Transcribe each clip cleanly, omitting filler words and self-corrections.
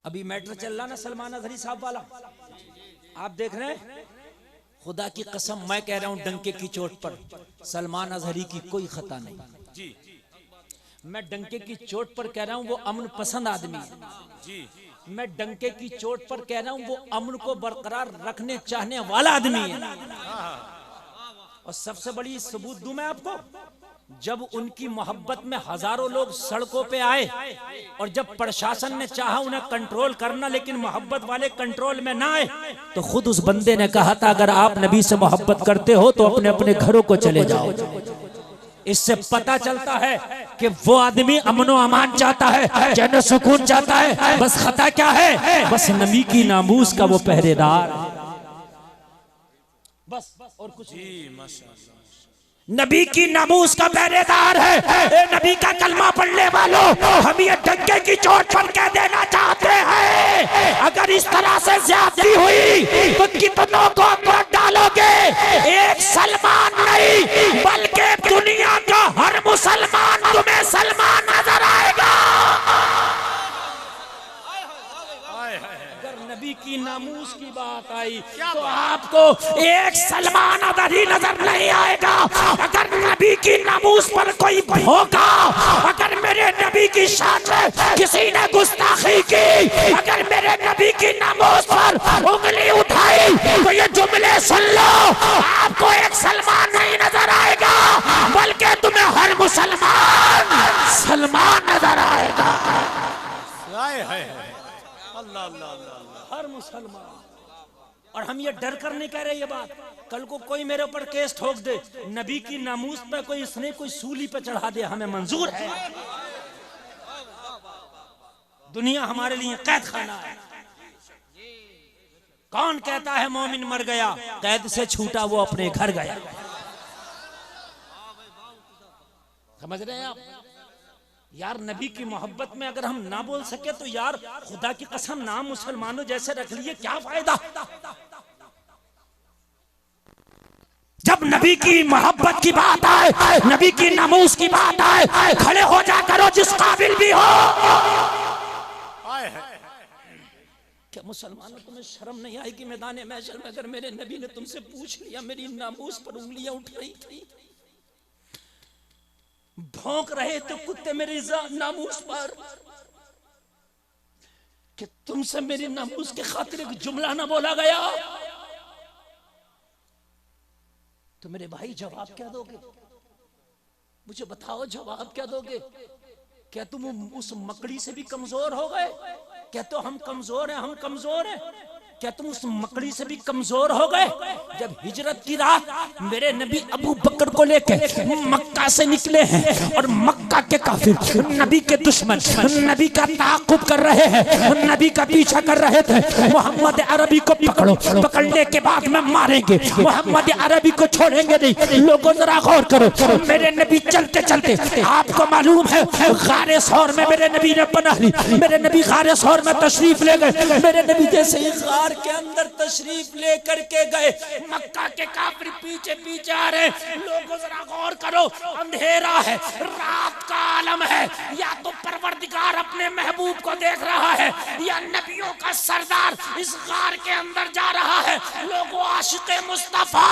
अभी मैटर चल रहा ना सलमान अजहरी साहब वाला, आप देख रहे हैं। खुदा की कसम मैं कह रहा हूं डंके की चोट पर, सलमान अजहरी की कोई खता नहीं जी। मैं डंके की चोट पर कह रहा हूं वो अमन पसंद आदमी है जी। मैं डंके की चोट पर कह रहा हूं वो अमन को बरकरार रखने चाहने वाला आदमी है। और सबसे बड़ी सबूत दूं मैं आपको, जब उनकी मोहब्बत में हजारों लोग सड़कों पे आए और जब प्रशासन ने चाहा उन्हें कंट्रोल करना लेकिन मोहब्बत वाले कंट्रोल में ना आए, तो खुद उस बंदे ने कहा था अगर आप नबी से मोहब्बत करते हो तो अपने अपने घरों को चले जाओ। इससे पता चलता है कि वो आदमी अमनो अमान चाहता है, चैन सुकून चाहता है। बस खता क्या है, बस नबी की नामूस का वो पहरेदार, बस और कुछ नहीं। नबी की नामूस का पहरेदार है। ए नबी का कलमा पढ़ने वालों, हम ये डंके की चोट पर कह देना चाहते हैं अगर इस तरह से ज्यादती हुई तो कितनों को मार डालोगे। एक सलमान नहीं बल्कि दुनिया का हर मुसलमान तुम्हें सलमान नजर आएगा। अगर नबी की नामूस की बात आई तो आपको एक सलमान अजहरी नजर नहीं आएगा। अगर नबी की नामूस पर कोई भोंका, अगर मेरे नबी की शान में किसी ने गुस्ताखी की, अगर मेरे नबी की नामूस पर उंगली उठाई तो ये जुमले सुन लो, आपको एक सलमान नहीं नजर आएगा बल्कि तुम्हें हर मुसलमान सलमान नजर आएगा। अल्लाह अल्लाह, हर मुसलमान। और हम ये डर कर नहीं कह रहे ये बात, कल को कोई मेरे ऊपर केस ठोक दे, नबी की नामूस पे कोई इसने कोई सूली पे चढ़ा दे, हमें मंजूर है। दुनिया हमारे लिए कैद खाना है। कौन कहता है मोमिन मर गया, कैद से छूटा वो अपने घर गया। समझ रहे हैं आप यार। नबी की मोहब्बत में अगर हम ना बोल सके तो यार खुदा की कसम नाम मुसलमानों जैसे रख लिए क्या फायदा। जब नबी की मोहब्बत की बात आए, नबी की नामूस की बात आए, खड़े हो जा करो जिस काबिल भी हो। क्या मुसलमानों तुम्हें शर्म नहीं आएगी मैदान महशर में अगर मेरे नबी ने तुमसे पूछ लिया, मेरी नामूस पर उंगलियां उठ रही थी, भौंक रहे थे कुत्ते मेरी नामूस पर, कि तुमसे मेरी नामूस के खातिर एक जुमला ना बोला गया, तो मेरे भाई जवाब क्या दोगे? मुझे बताओ जवाब क्या दोगे? क्या तुम उस मकड़ी से भी कमजोर हो गए? क्या तो हम कमजोर हैं, हम कमजोर हैं? क्या तुम उस मकड़ी से भी कमजोर हो गए? जब हिजरत की रात मेरे नबी अबू बकर को लेके मक्का से निकले हैं और मक्का के काफिर नबी के दुश्मन नबी का ताक़ुब कर रहे हैं, नबी का पीछा कर रहे थे, मोहम्मद अरबी को पकड़ो, पकड़ने के बाद में मारेंगे, मोहम्मद अरबी को छोड़ेंगे नहीं। लोगों जरा गौर करो, मेरे नबी चलते चलते, आपको मालूम है गारे सौर में मेरे नबी ने पनाह ली, मेरे नबी गारे सौर में तशरीफ ले गए। मेरे नबी जैसे ही गार के अंदर तशरीफ लेकर के गए, मक्का के काफिर पीछे पीछे आ रहे। लोगों जरा गौर करो, अंधेरा है, रात का आलम है, या तो परवरदिगार अपने महबूब को देख रहा है या नबियों का सरदार इस गार के अंदर जा रहा है। लोगों आशिक़े मुस्तफा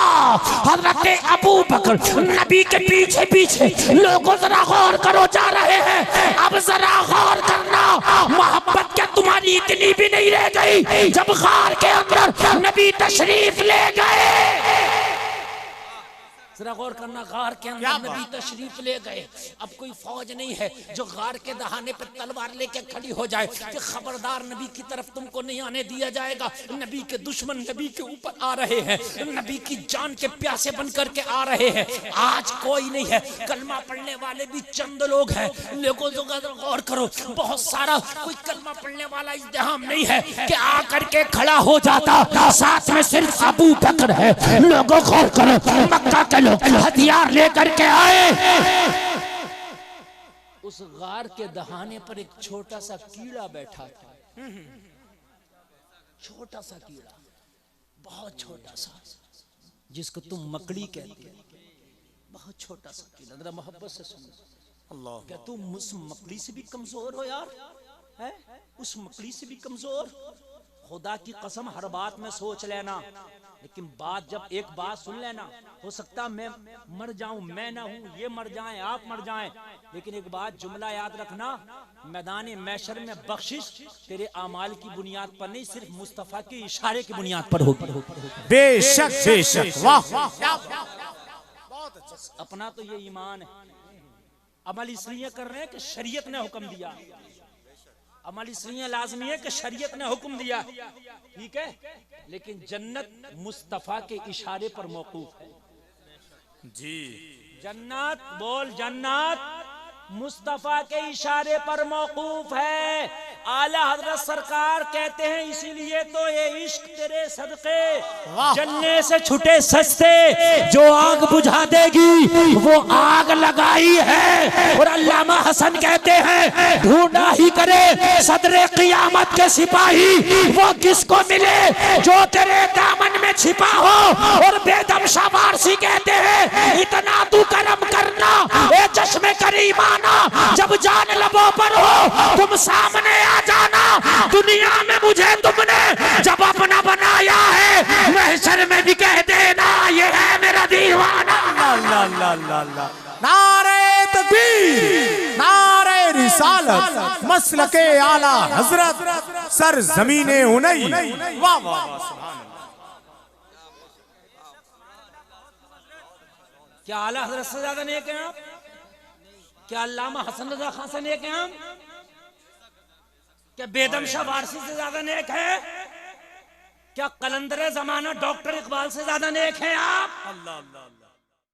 हजरत अबू बकर नबी के पीछे पीछे, लोगों जरा गौर करो जा रहे हैं। अब जरा गौर करना, मोहब्बत क्या तुम्हारी इतनी भी नहीं रह गई जब गार के अंदर नबी तशरीफ ले गए? जरा गौर करना, गार के अंदर नबी तशरीफ ले गए। अब कोई फौज नहीं है जो गार के दहाने पर तलवार लेके खड़ी हो जाए कि खबरदार नबी की तरफ तुमको नहीं आने दिया जाएगा। नबी के दुश्मन नबी के ऊपर आ रहे हैं, नबी की जान के प्यासे बन करके आ रहे हैं। आज कोई नहीं है, कलमा पढ़ने वाले भी चंद लोग हैं। लोगों गौर करो, बहुत सारा कोई कलमा पढ़ने वाला इज्तिहाम नहीं है कि आकर के खड़ा हो जाता, साथ में सिर्फ अबू बकर है। लोगों गौर करो, मक्का के हथियार लेकर के आए। उस गार के दहाने पर एक छोटा सा कीड़ा बैठा था, छोटा सा कीड़ा, बहुत छोटा सा, जिसको तुम मकड़ी कहते हो, बहुत छोटा सा कीड़ा। जरा मोहब्बत से सुनो, अल्लाह, क्या तुम उस मकड़ी से भी कमजोर हो यार? है उस मकड़ी से भी कमजोर। खुदा की कसम हर बात में सोच लेना, लेकिन बात जब एक बात सुन लेना, हो सकता मैं मर जाऊं, मैं ना हूं, ये मर जाएं, आप मर जाएं, लेकिन एक बात जुमला याद रखना, मैदान महशर में बख्शिश तेरे आमाल की बुनियाद पर नहीं, सिर्फ मुस्तफा के इशारे की बुनियाद पर होगी। बेशक बेशक, वाह। अपना तो ये ईमान है, अमल इसलिए कर रहे हैं कि शरीयत ने हुक्म दिया, अमल इसलिए लाजमी है कि शरीयत ने हुक्म दिया, ठीक है, लेकिन जन्नत मुस्तफा के इशारे पर मौकूफ है जी। जन्नत, बोल जन्नत मुस्तफा के इशारे पर मौकूफ है। आला हजरत सरकार कहते हैं इसीलिए तो ये इश्क तेरे सदके जलने से छुटे सस्ते, जो आग बुझा देगी वो आग लगाई है। और अल्लामा हसन कहते हैं ढूंढा ही करे सदरे क़ियामत के सिपाही, वो किसको मिले जो तेरे दामन में छिपा हो। और बेदम शाह वारसी कहते हैं इतना तू करम करना ए चश्मे करीमाना, जब जान लबों पर हो तुम सामने आ जाना। दुनिया में मुझे तुमने जब अपना बनाया है, महशर में भी कह देना ये है मेरा दीवाना। नारे तकबीर, नारे रिसालत, मसलके आला हजरत, सर जमीने उनई, वाह वाह। क्या आला हजरत से ज्यादा नेक हैं आप? क्या अल्लामा हसन रजा खान से नेक हैं हम? क्या बेदम शाह वारसी से ज्यादा नेक है? क्या कलंदर जमाना डॉक्टर इकबाल से ज्यादा नेक हैं आप? अल्लाह अल्लाह।